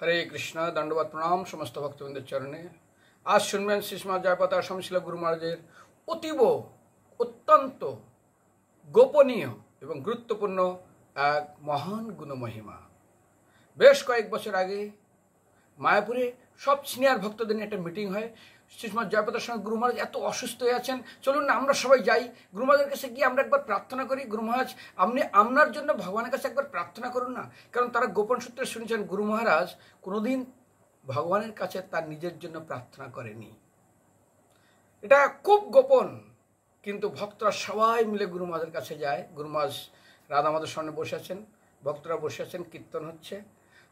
हरे कृष्ण। दंडवत प्रणाम समस्त भक्तवृंद चरणे। आज सुनबें श्रीमा जयपतार स्वामी गुरु महाराजेर अतीब अत्यंत गोपनीय एवं गुरुत्वपूर्ण एक महान गुण महिमा। बेश कयेक बछर आगे मायापुरे सब सिनियर भक्तদের নিয়ে একটা মিটিং হয়। শ্রীমৎ জয়পতার স্বামী গুরু মহারাজ এত অসুস্থ হয়ে আছেন, চলুন না আমরা সবাই যাই গুরু মহারাজের কাছে গিয়ে আমরা একবার প্রার্থনা করি। গুরু মহারাজ আপনি আপনার জন্য ভগবানের কাছে একবার প্রার্থনা করুন না। কারণ তারা গোপন সূত্রে শুনেছেন গুরু মহারাজ কোনোদিন ভগবানের কাছে তার নিজের জন্য প্রার্থনা করেনি। এটা খুব গোপন, কিন্তু ভক্তরা সবাই মিলে গুরু মহারাজের কাছে যায়। গুরু মহারাজ রাধা মাধবের সামনে বসে আছেন, ভক্তরা বসে আছেন, কীর্তন হচ্ছে।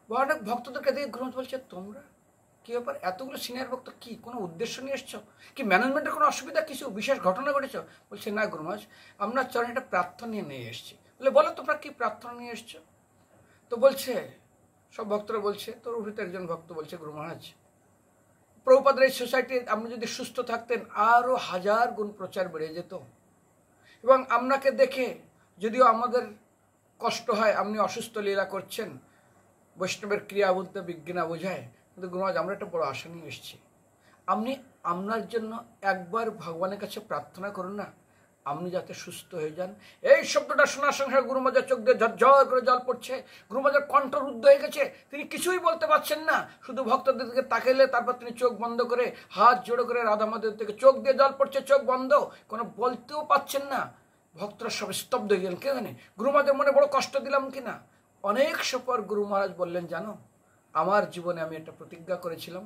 অনেক ভক্তদেরকে দেখে গুরু মহারাজ বলছে, তোমরা কি ব্যাপার, এতগুলো সিনিয়র ভক্ত কি কোনো উদ্দেশ্য নিয়ে এসছো? কি ম্যানেজমেন্টের কোনো অসুবিধা, কিছু বিশেষ ঘটনা ঘটেছ? বলছে না গুরু মহারাজ, আপনার চরণে একটা প্রার্থনা নিয়ে এসছি। বলে বলো তোমরা কি প্রার্থনা নিয়ে এসছো? তো বলছে সব ভক্তরা বলছে, তোর ভিতরে একজন ভক্ত বলছে, গুরু মহারাজ প্রভুপাদের এই সোসাইটি আপনি যদি সুস্থ থাকতেন আরও 1000 গুণ প্রচার বেড়ে যেত, এবং আপনাকে দেখে যদিও আমাদের কষ্ট হয়, আপনি অসুস্থ লীলা করছেন, বৈষ্ণবের ক্রিয়া বলতে বিজ্ঞানা বোঝায়, কিন্তু গুরু মহারাজ আমরা একটা বড় আশা নিয়ে এসেছি। আপনি আপনার জন্য একবার ভগবানের কাছে প্রার্থনা করুন না, আপনি যাতে সুস্থ হয়ে যান। এই শব্দটা শোনার সঙ্গে গুরু মহারাজের চোখ দিয়ে ঝরঝর করে জল পড়ছে। গুরু মহারাজের কণ্ঠ রুদ্ধ হয়ে গেছে, তিনি কিছুই বলতে পারছেন না, শুধু ভক্তদের দিকে তাকাইলে তারপর তিনি চোখ বন্ধ করে হাত জোড়ো করে রাধা মাধবের থেকে চোখ দিয়ে জল পড়ছে, চোখ বন্ধ, কোনো বলতেও পাচ্ছেন না। ভক্তরা সব স্তব্ধ হয়ে গেলেন। কে জানে গুরু মহারাজের মনে বড় কষ্ট দিলাম কিনা। অনেক পর গুরু মহারাজ বললেন, জানো আমার জীবনে আমি একটা প্রতিজ্ঞা করেছিলাম,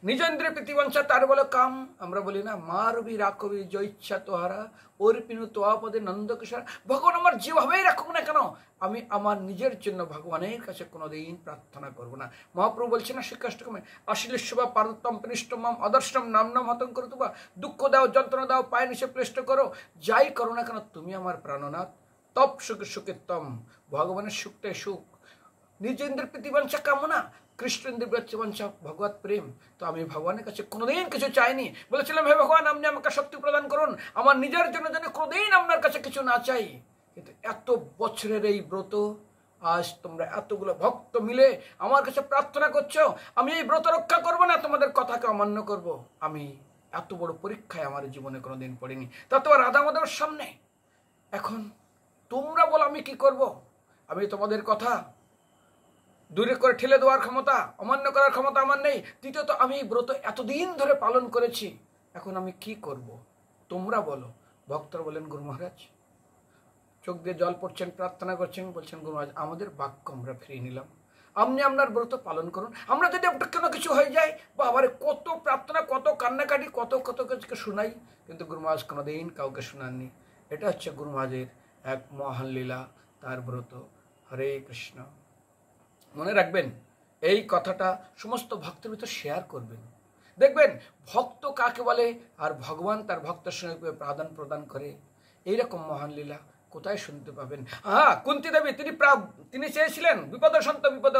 নিজেন্দ্রে প্রীতিবঞ্চা তার বলে কাম। আমরা বলি না মারবি রাখবি জয়িচ্ছা তোহারা ওর পিনু তোয়াপদে নন্দকিশোর। ভগবান আমার যেভাবেই রাখুক না কেন, আমি আমার নিজের জন্য ভগবানের কাছে কোনোদিন প্রার্থনা করব না। মহাপ্রভু বলছেন না শ্রীকৃষ্ণকমে আশিলেশ্ববা পারতম পিনিষ্টমাম অদর্শম নাম নাম হতম করো তুবা, দুঃখ দাও যন্ত্রণা দাও পায়ে নিচে প্লেষ্ট করো, যাই করো না কেন তুমি আমার প্রাণনাথ। তপ সুখে সুখেত্তম, ভগবানের সুখটাই সুখ। নিজেন্দ্রের প্রীতিবাঞ্ছা কামনা, কৃষ্ণেন্দ্রের প্রীতিবাঞ্ছা ভগবত প্রেম। তো আমি ভগবানের কাছে কোনোদিন কিছু চাইনি, বলেছিলাম হে ভগবান আপনি আমাকে শক্তি প্রদান করুন, আমার নিজের জন্য যেন কোনোদিন আপনার কাছে কিছু না চাই। কিন্তু এত বছরের এই ব্রত, আজ তোমরা এতগুলো ভক্ত মিলে আমার কাছে প্রার্থনা করছো, আমি এই ব্রত রক্ষা করব না, তোমাদের কথাকে অমান্য করব। আমি এত বড় পরীক্ষায় আমার জীবনে কোনোদিন পড়িনি, তা তো রাধা মাধবের সামনে। এখন তোমরা বলো আমি কি করব? আমি তোমাদের কথা দূরে করে ঠেলে দেওয়ার ক্ষমতা, অমান্য করার ক্ষমতা আমার নেই। দ্বিতীয়ত আমি ব্রত এতদিন ধরে পালন করেছি, এখন আমি কি করব? তোমরা বলো। ভক্তরা বলেন, গুরু মহারাজ চোখ দিয়ে জল পড়ছেন, প্রার্থনা করছেন, বলছেন গুরু মহারাজ আমাদের বাক্য আমরা ফিরিয়ে নিলাম, আপনি আপনার ব্রত পালন করুন। আমরা যদি কোনো কিছু হয়ে যায় বা আবার কত প্রার্থনা, কত কান্নাকাটি, কত কত কিছুকে শোনাই, কিন্তু গুরু মহারাজ কোনোদিন কাউকে শোনাননি। এটা হচ্ছে গুরু মহারাজের এক মহান লীলা, তার ব্রত। হরে কৃষ্ণ। মনে রাখবেন এই কথাটা, সমস্ত ভক্তের ভিতর শেয়ার করবেন, দেখবেন ভক্ত কাকে বলে আর ভগবান তার ভক্তের সঙ্গে প্রাধান প্রদান করে। এইরকম মহান লীলা কোথায় শুনতে পাবেন? কুন্তী দেবী তিনি চেয়েছিলেন বিপদ সন্ত বিপদ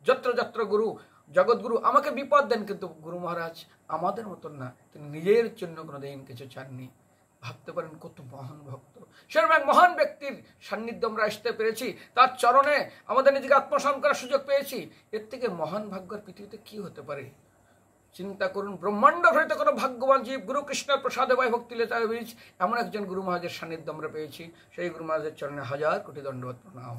যত্র যত্র গুরু জগৎগুরু, আমাকে বিপদ দেন, কিন্তু গুরু মহারাজ আমাদের মতন না, তিনি নিজের জন্য কোনোদিন কিছু চাননি। ভাবতে পারেন কত মহান ভক্ত। সেরকম এক মহান ব্যক্তির সান্নিধ্য আমরা আসতে পেরেছি, তার চরণে আমাদের নিজেকে আত্মসমর্পণ করার সুযোগ পেয়েছি। এর থেকে মহান ভাগ্যের পৃথিবীতে কি হতে পারে? চিন্তা করুন, ব্রহ্মাণ্ড ভরিত কোনো ভাগ্যবান জীব গুরু কৃষ্ণের প্রসাদে বাই ভক্তি লেতার বীজ, এমন একজন গুরু মহারাজের সান্নিধ্য আমরা পেয়েছি। সেই গুরু মহারাজের চরণে 1000 কোটি দণ্ডবত প্রণাম।